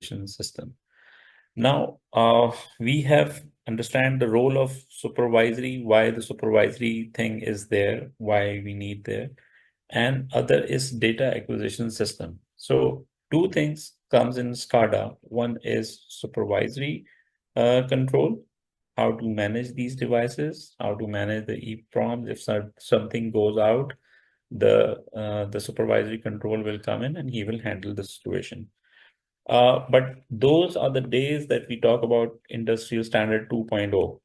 acquisition system. Now, we have understand the role of supervisory, why the supervisory thing is there, why we need there, and other is data acquisition system. So two things comes in SCADA. One is supervisory control, how to manage these devices, how to manage the EEPROMs. If something goes out, the supervisory control will come in and he will handle the situation. But those are the days that we talk about industrial standard 2.0.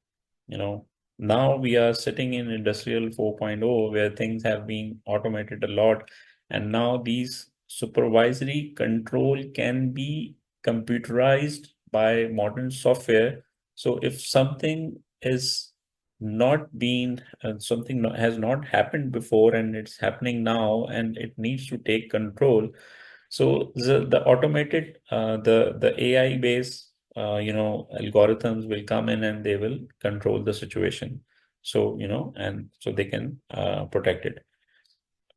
You know, now we are sitting in industrial 4.0 where things have been automated a lot. And now these supervisory control can be computerized by modern software. So if something is not been, something has not happened before and it's happening now and it needs to take control. So the automated, the AI based, algorithms will come in and they will control the situation. So, and so they can protect it.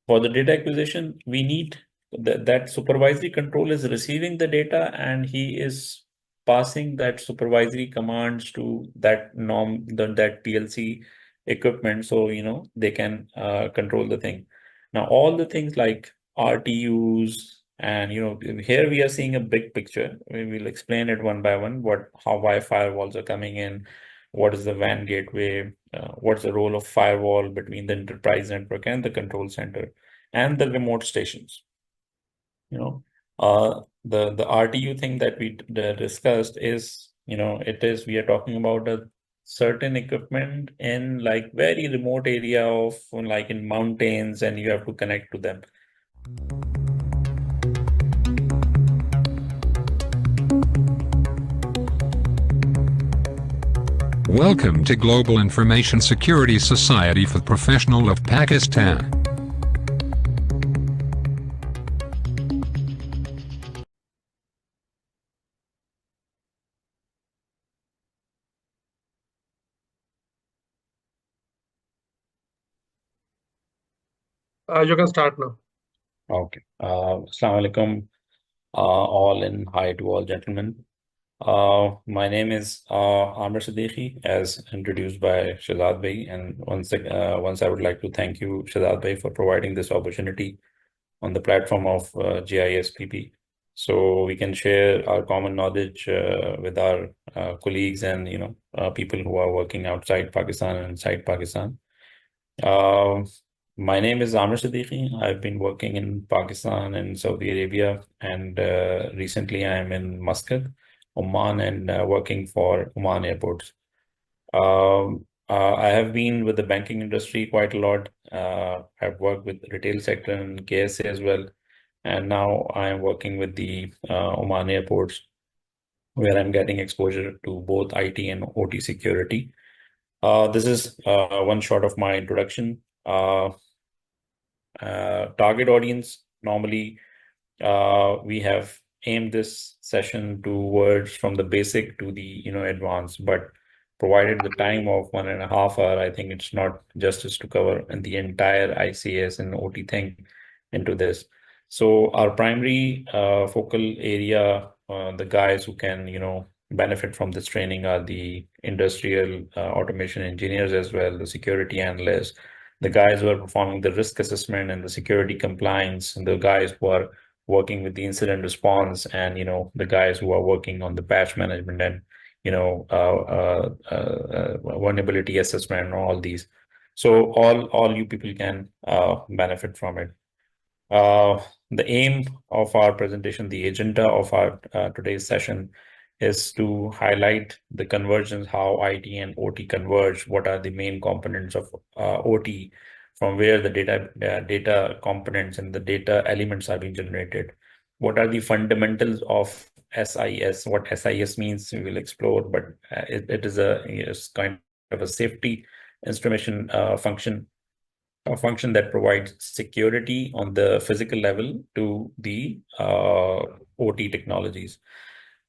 For the data acquisition, we need that supervisory control is receiving the data and he is passing that supervisory commands to that that PLC equipment. So, they can control the thing. Now, all the things like RTUs, and here we are seeing a big picture. We will explain it one by one, why firewalls are coming in, what is the WAN gateway, what's the role of firewall between the enterprise network and the control center, and the remote stations. The RTU thing that we discussed is, we are talking about a certain equipment in like very remote area of like in mountains, and you have to connect to them. Welcome to Global Information Security Society for Professionals of Pakistan. You can start now. Okay. Assalamu alaikum, all, and hi to all gentlemen. My name is Amir Siddiqui, as introduced by Shahzad Bhai, and once I would like to thank you, Shahzad Bhai, for providing this opportunity on the platform of GISPP, so we can share our common knowledge with our colleagues and people who are working outside Pakistan and inside Pakistan. My name is Amir Siddiqui. I've been working in Pakistan and Saudi Arabia, and recently I am in Muscat, Oman, and working for Oman airports. I have been with the banking industry quite a lot. I've worked with the retail sector and KSA as well. And now I am working with the Oman airports, where I'm getting exposure to both IT and OT security. This is one shot of my introduction. Target audience, normally we have aimed this session towards from the basic to the advanced, but provided the time of 1.5 hours, I think it's not justice to cover the entire ICS and OT thing into this. So our primary focal area, the guys who can benefit from this training are the industrial automation engineers, as well the security analysts, the guys who are performing the risk assessment and the security compliance, and the guys who are working with the incident response, and the guys who are working on the patch management and vulnerability assessment and all these. So all you people can benefit from it. The aim of our presentation, the agenda of our today's session, is to highlight the convergence, how IT and OT converge, what are the main components of OT, from where the data components and the data elements are being generated. What are the fundamentals of SIS? What SIS means, we will explore, but it is a kind of a safety instrumentation function, a function that provides security on the physical level to the OT technologies.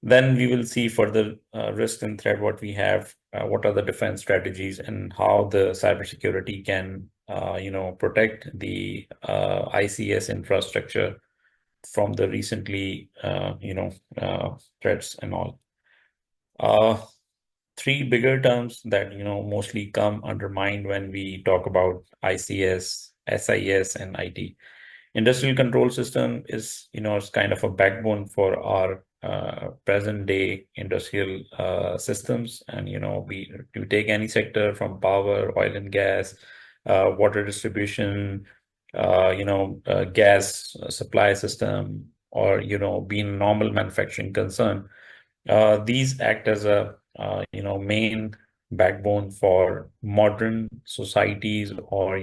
Then we will see further risk and threat, what we have, what are the defense strategies, and how the cybersecurity can protect the ICS infrastructure from the recently, threats and all. Three bigger terms that, mostly come under mind when we talk about ICS, SIS, and IT. Industrial control system is kind of a backbone for our present day industrial systems. And, we to take any sector from power, oil and gas, water distribution, gas supply system, or, being normal manufacturing concern. These act as a main backbone for modern societies, or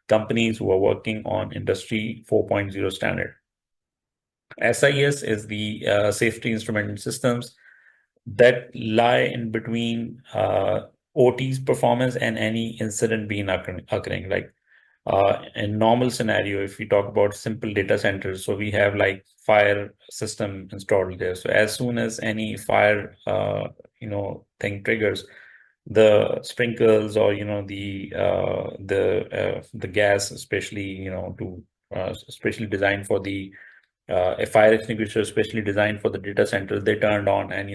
companies who are working on Industry 4.0 standard. SIS is the safety instrument systems that lie in between OT's performance and any incident being occurring. Like in normal scenario, if we talk about simple data centers, so we have like fire system installed there. So as soon as any fire thing triggers, the sprinkles, or the gas, especially especially designed for the a fire extinguisher, especially designed for the data center, they turned on, and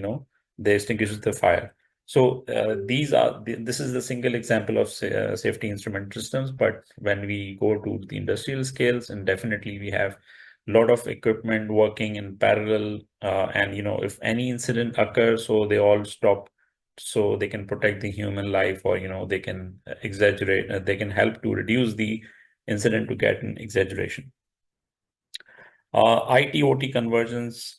they extinguishes the fire. So this is the single example of safety instrument systems. But when we go to the industrial scales, and definitely we have a lot of equipment working in parallel, and if any incident occurs, so they all stop, so they can protect the human life, or they can exaggerate, they can help to reduce the incident to get an exaggeration. IT OT convergence.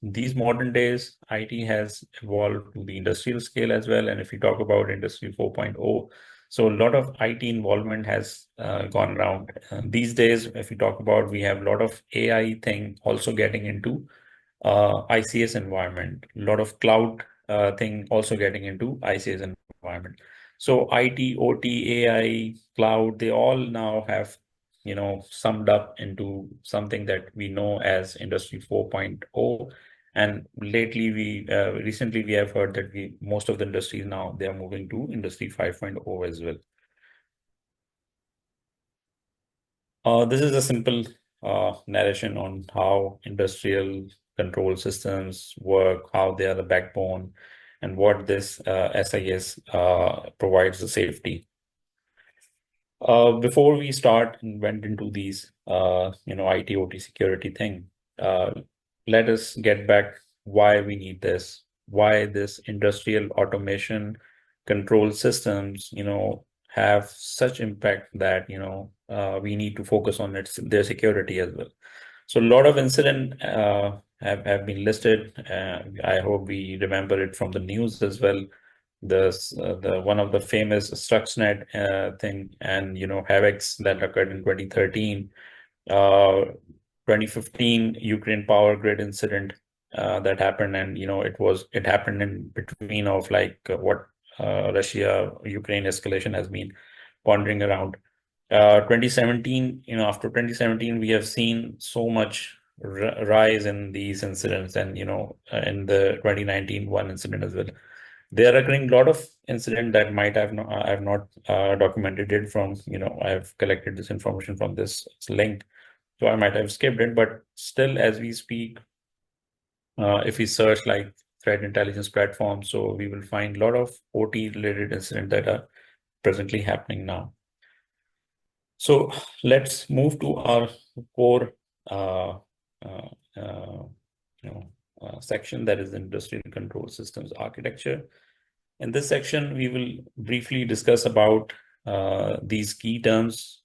These modern days, IT has evolved to the industrial scale as well. And if you talk about Industry 4.0, so a lot of IT involvement has gone around. These days, if you talk about, we have a lot of AI thing also getting into ICS environment, a lot of cloud thing also getting into ICS environment. So IT, OT, AI, cloud, they all now have summed up into something that we know as Industry 4.0. And lately, recently we have heard that most of the industries now, they are moving to Industry 5.0 as well. This is a simple narration on how industrial control systems work, how they are the backbone, and what this SIS provides the safety. Before we start and went into these, IT OT security thing, let us get back why we need this, why this industrial automation control systems, have such impact that, we need to focus on their security as well. So a lot of incident have been listed. I hope we remember it from the news as well. The one of the famous Stuxnet thing, and havocs that occurred in 2013, 2015 Ukraine power grid incident that happened, and it happened in between of like what Russia Ukraine escalation has been pondering around. 2017, after 2017, we have seen so much rise in these incidents, and in the 2019 one incident as well. There are occurring a lot of incidents that might have not, I have not documented it from, I have collected this information from this link, so I might have skipped it, but still, as we speak, if we search like threat intelligence platforms, so we will find a lot of OT related incidents that are presently happening now. So let's move to our core section, that is industrial control systems architecture. In this section, we will briefly discuss about these key terms.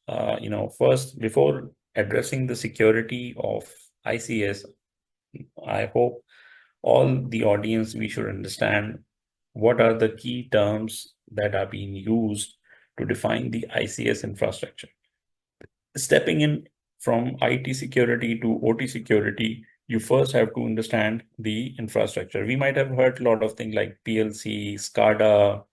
First, before addressing the security of ICS, I hope all the audience, we should understand what are the key terms that are being used to define the ICS infrastructure. Stepping in from IT security to OT security, you first have to understand the infrastructure. We might have heard a lot of things like PLC, SCADA,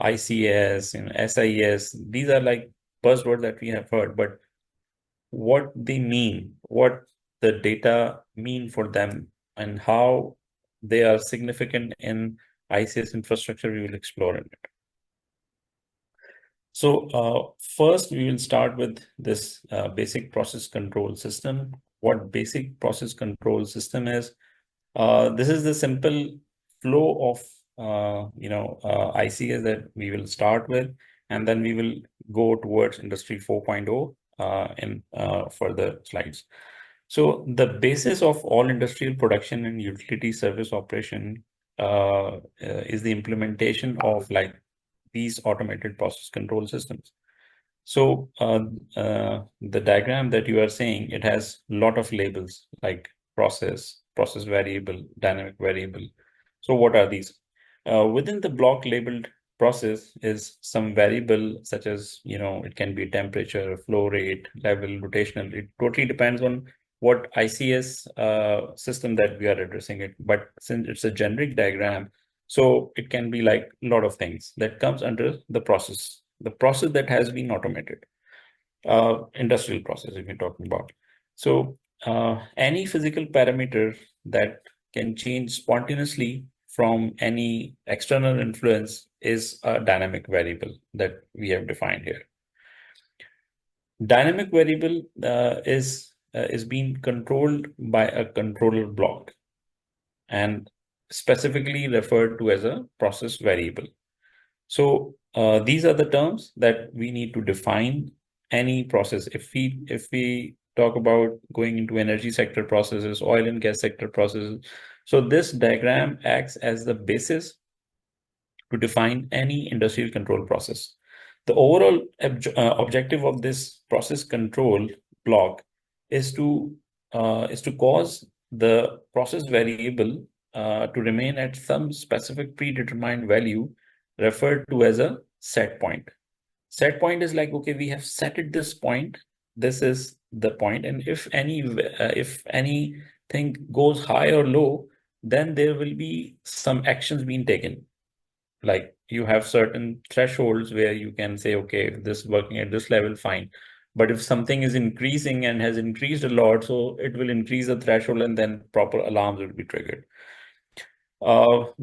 ICS, SIS. These are like buzzwords that we have heard, but what they mean, what the data mean for them, and how they are significant in ICS infrastructure, we will explore in it. So first, we will start with this basic process control system. What basic process control system is? This is the simple flow of ICS that we will start with, and then we will go towards Industry 4.0 in further slides. So the basis of all industrial production and utility service operation is the implementation of like these automated process control systems. So the diagram that you are seeing, it has a lot of labels like process, process variable, dynamic variable. So what are these? Within the block labeled process is some variable such as, it can be temperature, flow rate, level, rotational. It totally depends on what ICS system that we are addressing it. But since it's a generic diagram, so it can be like a lot of things that comes under the process that has been automated, industrial process if you're talking about. So any physical parameter that can change spontaneously from any external influence is a dynamic variable that we have defined here. Dynamic variable is being controlled by a controller block and specifically referred to as a process variable. So these are the terms that we need to define any process. If we talk about going into energy sector processes, oil and gas sector processes, so this diagram acts as the basis to define any industrial control process. The overall objective of this process control block is to cause the process variable to remain at some specific predetermined value referred to as a set point. Set point is like, okay, we have set at this point. This is the point, and if anything goes high or low, then there will be some actions being taken. Like you have certain thresholds where you can say, okay, if this is working at this level, fine. But if something is increasing and has increased a lot, so it will increase the threshold and then proper alarms will be triggered.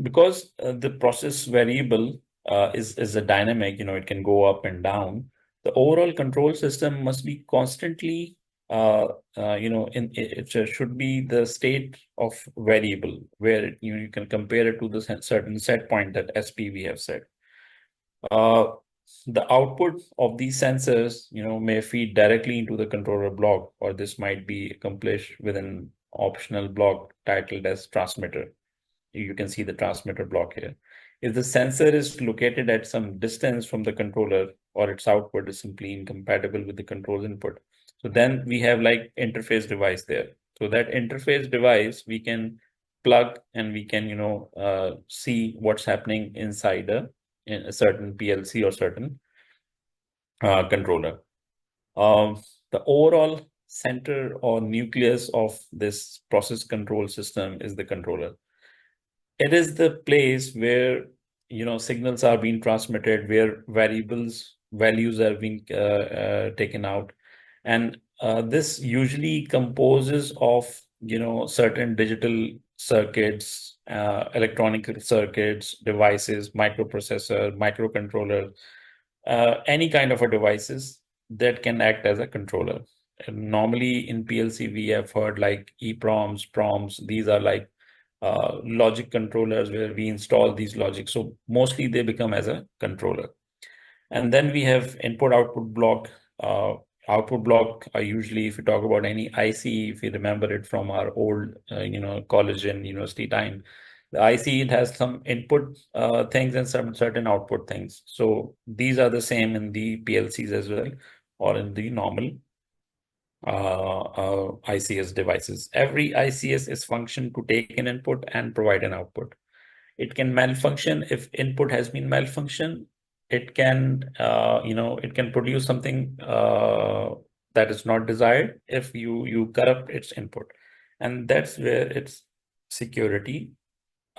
Because the process variable is a dynamic, it can go up and down. The overall control system must be constantly, it should be the state of variable where you can compare it to the certain set point that SP we have set. The output of these sensors, may feed directly into the controller block, or this might be accomplished with an optional block titled as transmitter. You can see the transmitter block here. If the sensor is located at some distance from the controller or its output is simply incompatible with the control input, so then we have like interface device there. So that interface device we can plug and we can see what's happening inside in a certain PLC or certain controller. The overall center or nucleus of this process control system is the controller. It is the place where signals are being transmitted, where values are being taken out, and this usually composes of certain digital circuits, electronic circuits, devices, microprocessor, microcontroller, any kind of a devices that can act as a controller. And normally in PLC we have heard like EPROMs, PROMs. These are like logic controllers where we install these logics. So mostly they become as a controller. And then we have input-output block. Output block are usually, if you talk about any IC, if you remember it from our old, college and university time, the IC, it has some input things and some certain output things. So these are the same in the PLCs as well, or in the normal ICS devices. Every ICS is functioned to take an input and provide an output. It can malfunction if input has been malfunction. It can, it can produce something that is not desired if you corrupt its input, and that's where its security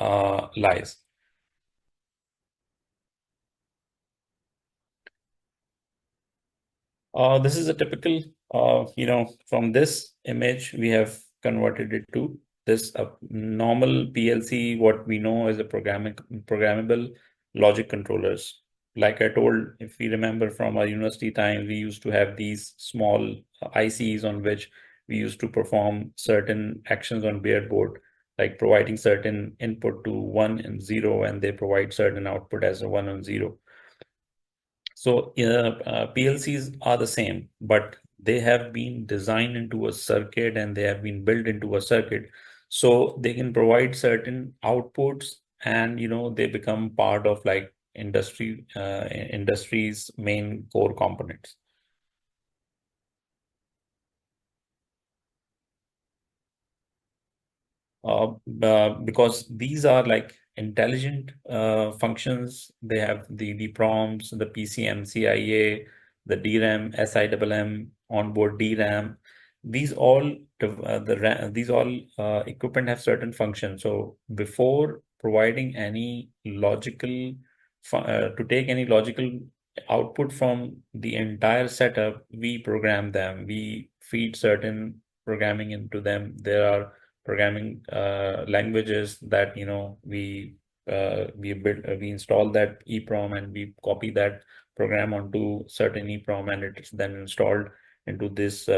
lies. This is a typical, from this image, we have converted it to this normal PLC, what we know as a programmable logic controllers. like I told, if we remember from our university time, we used to have these small ICs on which we used to perform certain actions on breadboard, like providing certain input to 1 and 0, and they provide certain output as a 1 and 0. So PLCs are the same, but they have been designed into a circuit and they have been built into a circuit. So they can provide certain outputs, and they become part of like industry's main core components. Because these are like intelligent functions. They have the PROMs, the PCM, CIA, the DRAM, SIMM, onboard DRAM. These all equipment have certain functions. So before providing any logical to take any logical output from the entire setup, we program them. We feed certain programming into them. There are programming languages that we install that EEPROM, and we copy that program onto certain EEPROM, and it's then installed into this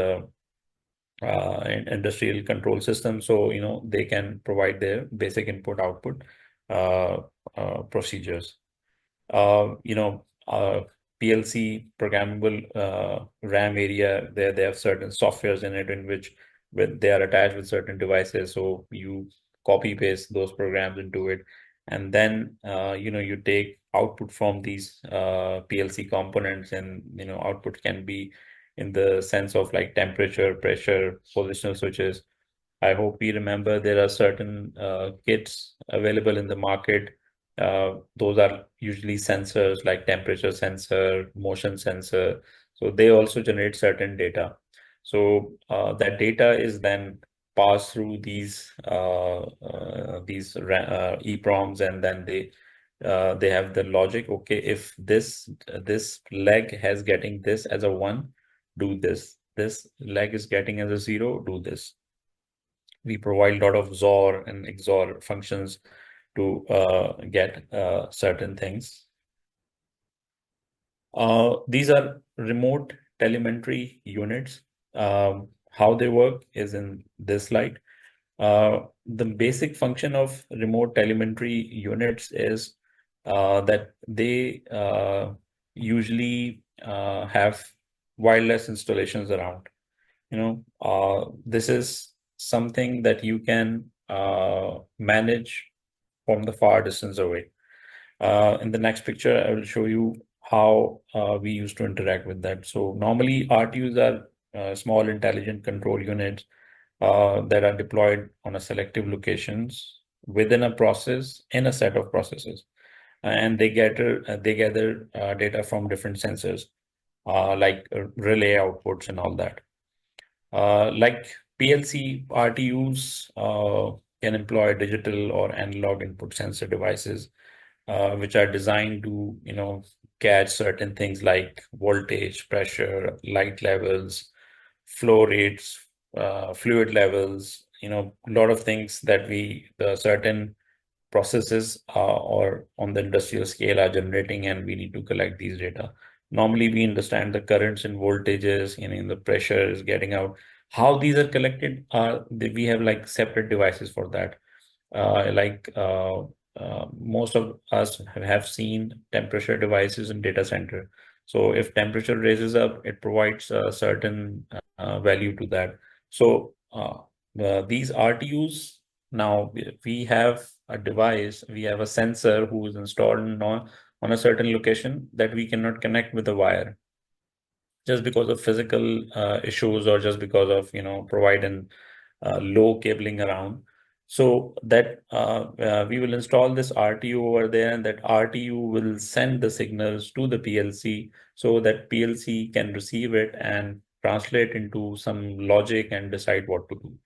industrial control system, so they can provide their basic input output procedures. PLC, programmable RAM area, they have certain softwares in it in which they are attached with certain devices. So you copy paste those programs into it, and then you take output from these PLC components, and output can be in the sense of like temperature, pressure, positional switches. I hope we remember there are certain kits available in the market. Those are usually sensors like temperature sensor, motion sensor. So they also generate certain data. So that data is then passed through these EPROMs, and then they have the logic. Okay, if this leg has getting this as a 1, do this. This leg is getting as a 0, do this. We provide a lot of XOR and XOR functions to get certain things. These are remote telemetry units. How they work is in this slide. The basic function of remote telemetry units is that they usually have wireless installations around. This is something that you can manage from the far distance away. In the next picture, I will show you how we used to interact with that. So normally RTUs are small intelligent control units that are deployed on a selective locations within a process in a set of processes, and they gather data from different sensors like relay outputs and all that. Like PLC RTUs can employ digital or analog input sensor devices, which are designed to, catch certain things like voltage, pressure, light levels, flow rates, fluid levels, a lot of things that the certain processes or on the industrial scale are generating, and we need to collect these data. Normally, we understand the currents and voltages, the pressure is getting out. How these are collected, we have like separate devices for that. Most of us have seen temperature devices in data center. So if temperature raises up, it provides a certain value to that. So these RTUs, now we have a device, we have a sensor who is installed on a certain location that we cannot connect with a wire, just because of physical issues, or just because of providing low cabling around. So that we will install this RTU over there, and that RTU will send the signals to the PLC, so that PLC can receive it and translate into some logic and decide what to do.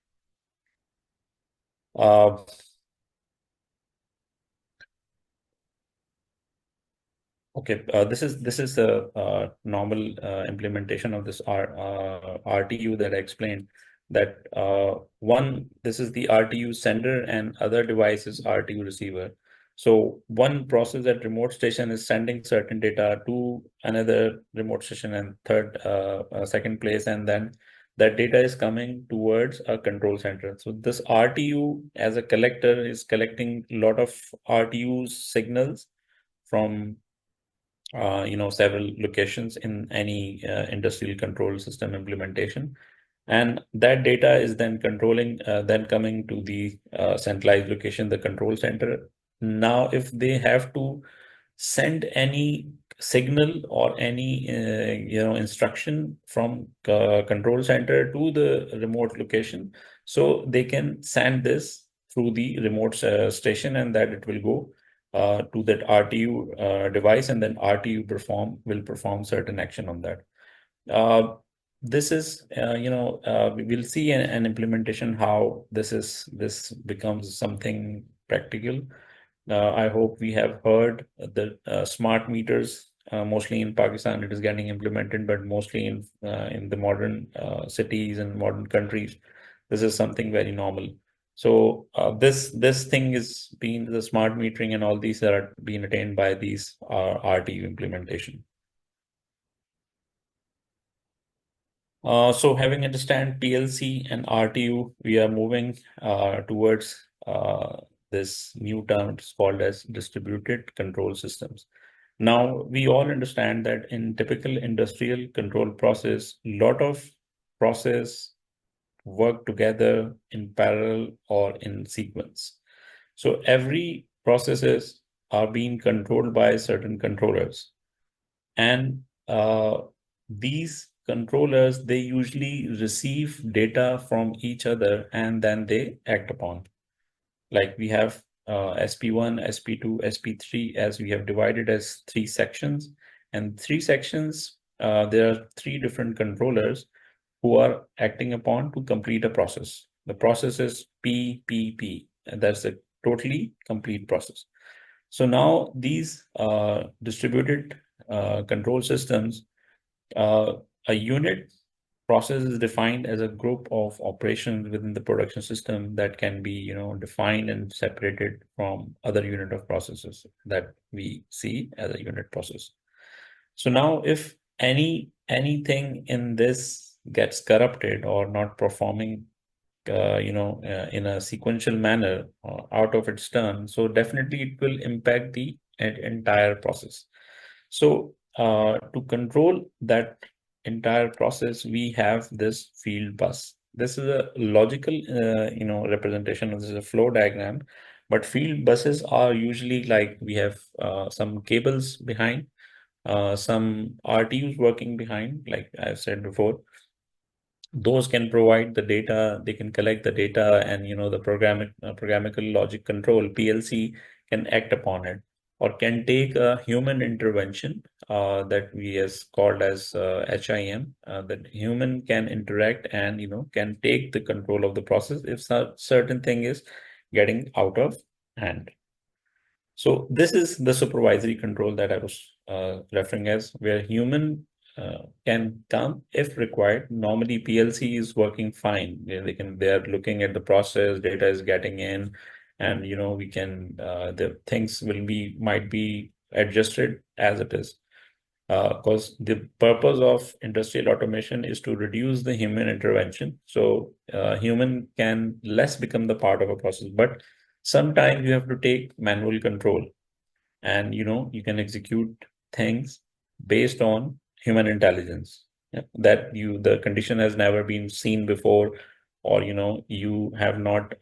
Okay, this is a normal implementation of this RTU that I explained. That this is the RTU sender, and other device is RTU receiver. So one process at remote station is sending certain data to another remote station and second place, and then that data is coming towards a control center. So this RTU as a collector is collecting a lot of RTU signals from several locations in any industrial control system implementation. And that data is then then coming to the centralized location, the control center. Now, if they have to send any signal or any instruction from control center to the remote location, so they can send this through the remote station, and that it will go to that RTU device, and then RTU will perform certain action on that. This is, we will see an implementation how this becomes something practical. I hope we have heard the smart meters. Mostly in Pakistan, it is getting implemented, but mostly in the modern cities and modern countries, this is something very normal. So this thing is being the smart metering, and all these are being attained by these RTU implementation. So having understand PLC and RTU, we are moving towards this new term. It's called as distributed control systems. Now, we all understand that in typical industrial control process, a lot of process work together in parallel or in sequence. So every processes are being controlled by certain controllers. And these controllers, they usually receive data from each other and then they act upon. Like we have SP1, SP2, SP3, as we have divided as 3 sections. And 3 sections, there are 3 different controllers who are acting upon to complete a process. The process is PPP, and that's a totally complete process. So now these distributed control systems, a unit process is defined as a group of operations within the production system that can be, defined and separated from other unit of processes that we see as a unit process. So now if anything in this gets corrupted or not performing in a sequential manner out of its turn, so definitely it will impact the entire process. So to control that entire process, we have this field bus. This is a logical, representation. This is a flow diagram, but field buses are usually like we have some cables behind, some RTUs working behind, like I've said before. Those can provide the data, they can collect the data, and the programmable logic control PLC can act upon it, or can take a human intervention that we has called as HIM. That human can interact and can take the control of the process if certain thing is getting out of hand. So this is the supervisory control that I was referring as, where human can come if required. Normally, PLC is working fine. They are looking at the process, data is getting in, and we can the things might be adjusted as it is. Because the purpose of industrial automation is to reduce the human intervention. So human can less become the part of a process, but sometimes you have to take manual control, and you can execute things based on human intelligence. Yeah, that the condition has never been seen before, or you have not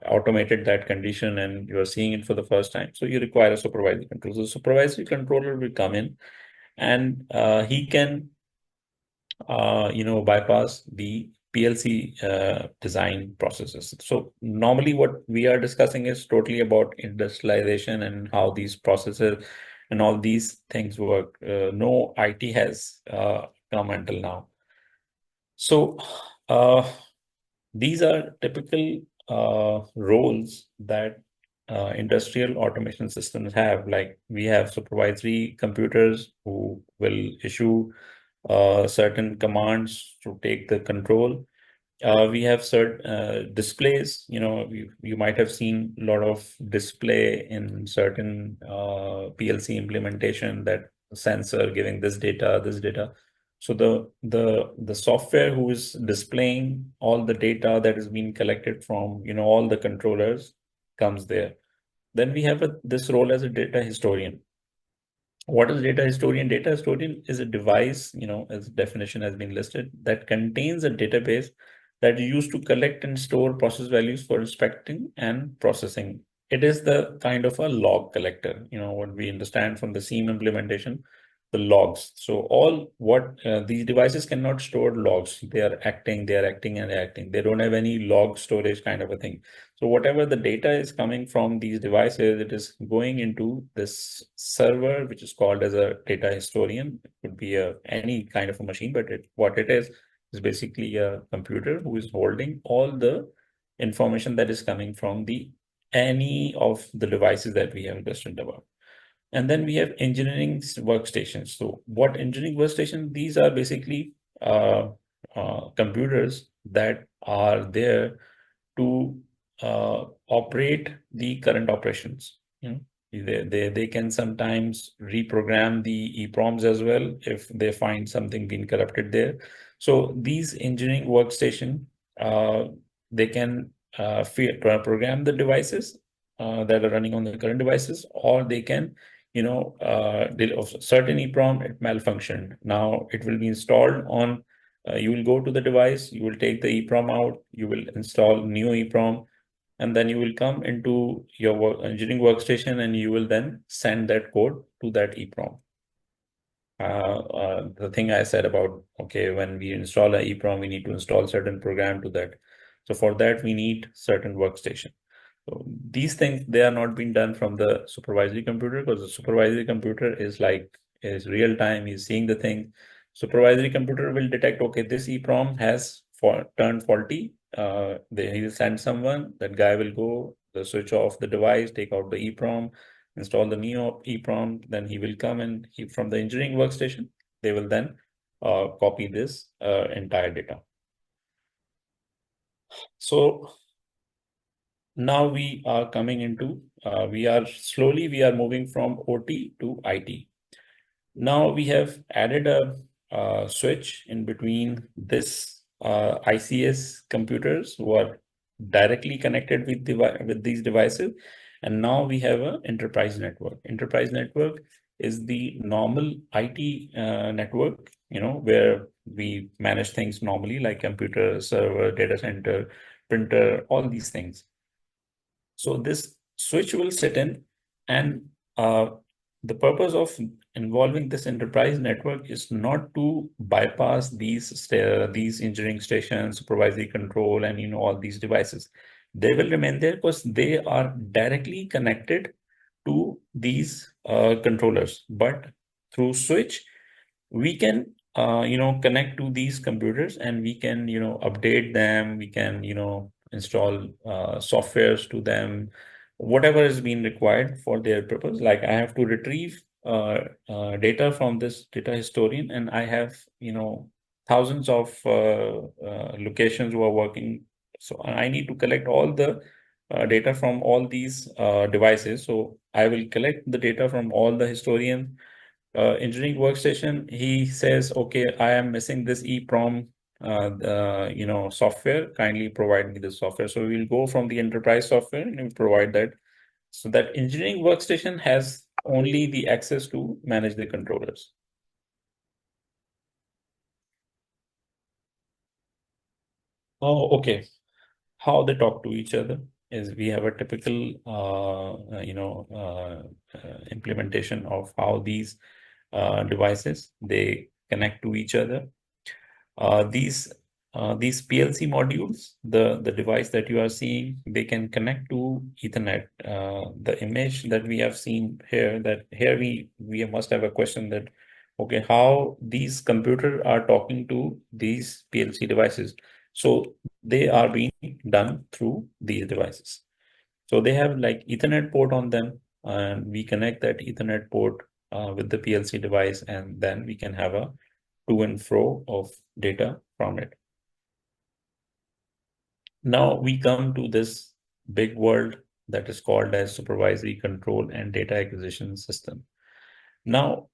automated that condition and you are seeing it for the first time. So you require a supervisory control. So the supervisory controller will come in, and he can bypass the PLC design processes. So normally what we are discussing is totally about industrialization and how these processes and all these things work. No IT has come until now. So these are typical roles that industrial automation systems have. Like we have supervisory computers who will issue certain commands to take the control, we have certain displays. You might have seen a lot of display in certain PLC implementation, that sensor giving this data, this data. So the software who is displaying all the data that is being collected from all the controllers comes there. Then we have this role as a data historian. What is data historian? Data historian is a device, as definition has been listed, that contains a database that is used to collect and store process values for inspecting and processing. It is the kind of a log collector, what we understand from the SIEM implementation, the logs. So all what these devices cannot store logs. They are acting, and they're acting. They don't have any log storage kind of a thing. So whatever the data is coming from these devices, it is going into this server, which is called as a data historian. It could be any kind of a machine, but what it is basically a computer who is holding all the information that is coming from any of the devices that we have understood about. And then we have engineering workstations. So what engineering workstation? These are basically computers that are there to operate the current operations. They can sometimes reprogram the EPROMs as well if they find something being corrupted there. So these engineering workstation, they can program the devices that are running on the current devices, or they can, certain EPROM, it malfunctioned. Now it will be installed on. You will go to the device, you will take the EPROM out, you will install new EPROM, and then you will come into your engineering workstation and you will then send that code to that EPROM. The thing I said about, okay, when we install an EPROM, we need to install certain program to that. So for that, we need certain workstation. So these things, they are not being done from the supervisory computer, because the supervisory computer is real time, he's seeing the thing. Supervisory computer will detect, okay, this EPROM has turned faulty. He will send someone, that guy will go, switch off the device, take out the EPROM, install the new EPROM, then he will come and from the engineering workstation, they will then copy this entire data. So now we are coming into, we are moving from OT to IT. Now we have added a switch in between this ICS computers who are directly connected with these devices. And now we have an enterprise network. Enterprise network is the normal IT network, where we manage things normally, like computer, server, data center, printer, all these things. So this switch will sit in, and the purpose of involving this enterprise network is not to bypass these engineering stations, supervisory control, and all these devices. They will remain there because they are directly connected to these controllers. But through switch, we can connect to these computers, and we can update them. We can install softwares to them, whatever is being required for their purpose. Like, I have to retrieve data from this data historian, and I have thousands of locations who are working. So I need to collect all the data from all these devices. So I will collect the data from all the historians. Engineering workstation, he says, okay, I am missing this EPROM software, kindly provide me the software. So we'll go from the enterprise software and we provide that. So that engineering workstation has only the access to manage the controllers. Oh, okay. How they talk to each other is, we have a typical implementation of how these devices, they connect to each other. These PLC modules, the device that you are seeing, they can connect to Ethernet. The image that we have seen here, that here we must have a question that, okay, how these computers are talking to these PLC devices. So they are being done through these devices. So they have like Ethernet port on them, and we connect that Ethernet port with the PLC device, and then we can have a to and fro of data from it. Now we come to this big world that is called as supervisory control and data acquisition system. Now,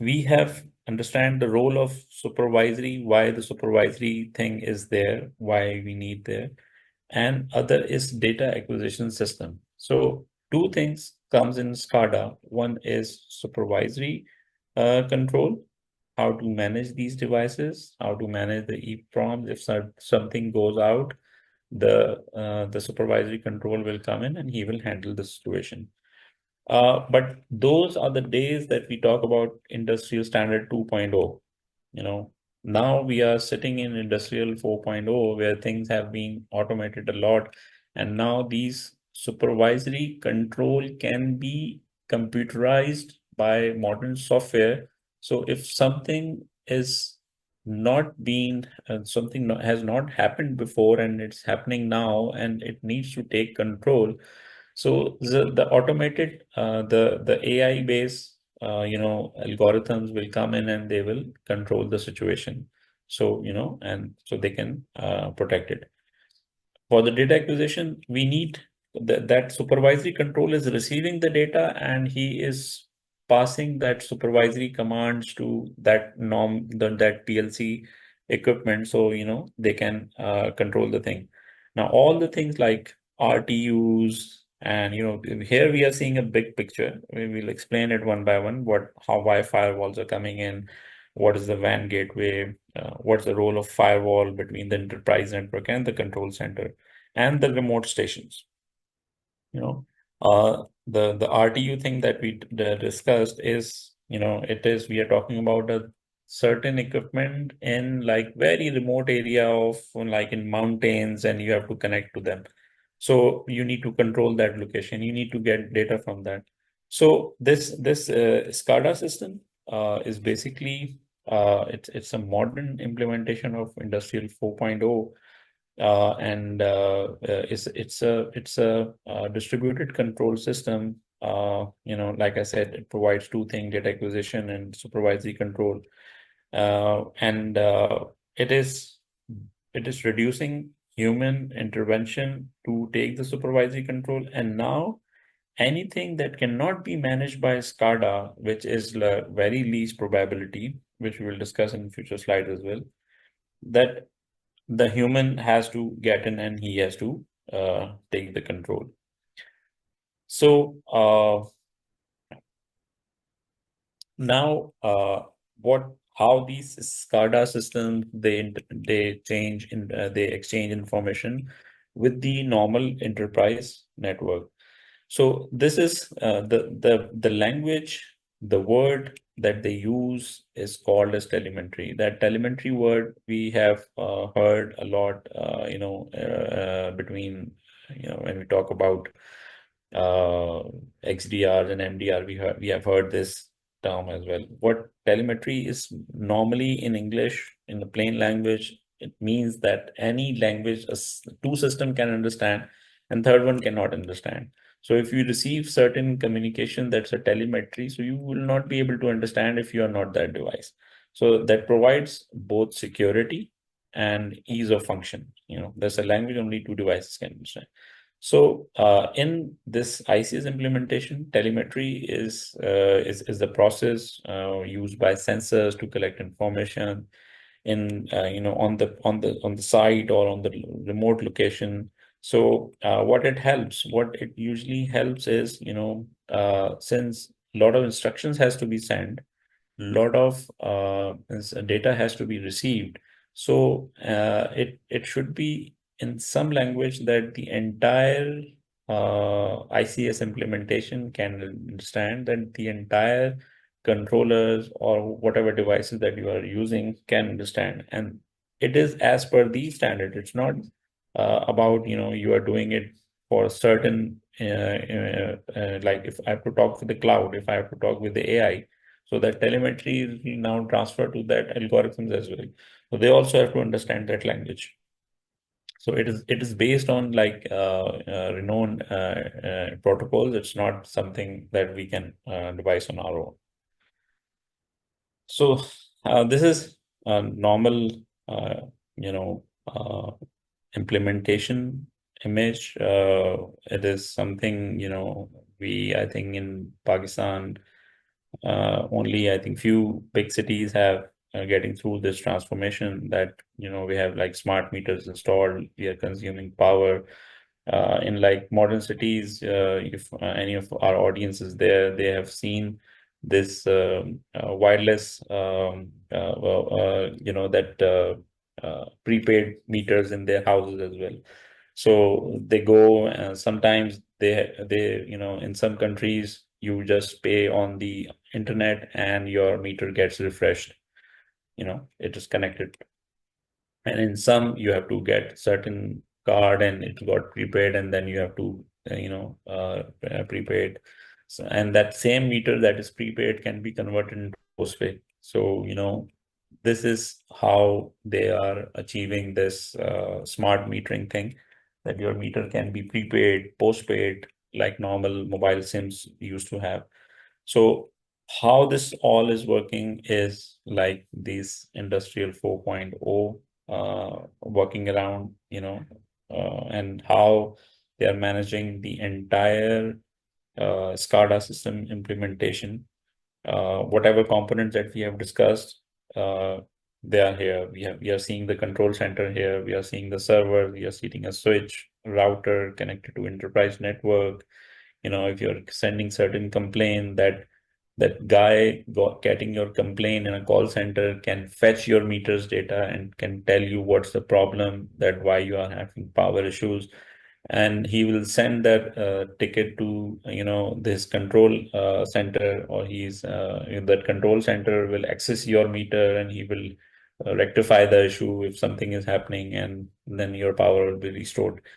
we have understand the role of supervisory, why the supervisory thing is there, why we need there, and other is data acquisition system. So two things comes in SCADA. One is supervisory control, how to manage these devices, how to manage the EEPROMs. If something goes out, the supervisory control will come in and he will handle the situation. But those are the days that we talk about industrial standard 2.0. You know, now we are sitting in industrial 4.0 where things have been automated a lot. And now these supervisory control can be computerized by modern software. So if something is not been something has not happened before and it's happening now and it needs to take control, so the automated the AI based algorithms will come in and they will control the situation. So and so they can protect it. For the data acquisition, we need that supervisory control is receiving the data and he is passing that supervisory commands to that that PLC equipment. So, they can control the thing. Now, all the things like RTUs and, here we are seeing a big picture. We will explain it one by one, why firewalls are coming in, what is the WAN gateway, what's the role of firewall between the enterprise network and the control center and the remote stations. The RTU thing that we discussed is, we are talking about a certain equipment in like very remote area of like in mountains and you have to connect to them. So you need to control that location. You need to get data from that. So this SCADA system is basically it's a modern implementation of Industrial 4.0 and it's a distributed control system. Like I said, it provides two things: data acquisition and supervisory control. And it is reducing human intervention to take the supervisory control. And now anything that cannot be managed by SCADA, which is the very least probability, which we will discuss in future slides as well, that the human has to get in and he has to take the control. So now how these SCADA systems they change in they exchange information with the normal enterprise network. So this is the language, the word that they use is called as telemetry. That telemetry word we have heard a lot, between, when we talk about XDRs and MDR, we have heard this term as well. What telemetry is normally in English, in the plain language, it means that any language two system can understand and third one cannot understand. So if you receive certain communication that's a telemetry, so you will not be able to understand if you are not that device. So that provides both security and ease of function. There's a language only two devices can understand. So in this ICS implementation, telemetry is the process used by sensors to collect information in on the site or on the remote location. So what it usually helps is since a lot of instructions has to be sent, lot of data has to be received. So it should be in some language that the entire ICS implementation can understand, that the entire controllers or whatever devices that you are using can understand. And it is as per the standard. It's not about, you are doing it for a certain, like if I have to talk with the cloud, if I have to talk with the AI, so that telemetry is now transferred to that algorithms as well. So they also have to understand that language. So it is based on like renowned protocols. It's not something that we can devise on our own. So this is a normal, uh, implementation image. It is something, I think in Pakistan, only I think few big cities have getting through this transformation that, we have like smart meters installed, we are consuming power. In like modern cities, if any of our audience is there, they have seen this wireless, that prepaid meters in their houses as well. So they go, sometimes in some countries, you just pay on the internet and your meter gets refreshed. It is connected. And in some, you have to get certain card and it got prepaid, and then you have to, prepaid. So, and that same meter that is prepaid can be converted into postpaid. So, this is how they are achieving this smart metering thing, that your meter can be prepaid, postpaid, like normal mobile SIMs used to have. So how this all is working is like these industrial 4.0 working around, and how they are managing the entire SCADA system implementation. Whatever components that we have discussed, uh, they are here. We are seeing the control center here. We are seeing the server. We are seeing a switch, router connected to enterprise network. If you're sending certain complaint, that guy getting your complaint in a call center can fetch your meters data and can tell you what's the problem, that why you are having power issues, and he will send that ticket to this control center, or that control center will access your meter, and he will rectify the issue if something is happening, and then your power will be restored.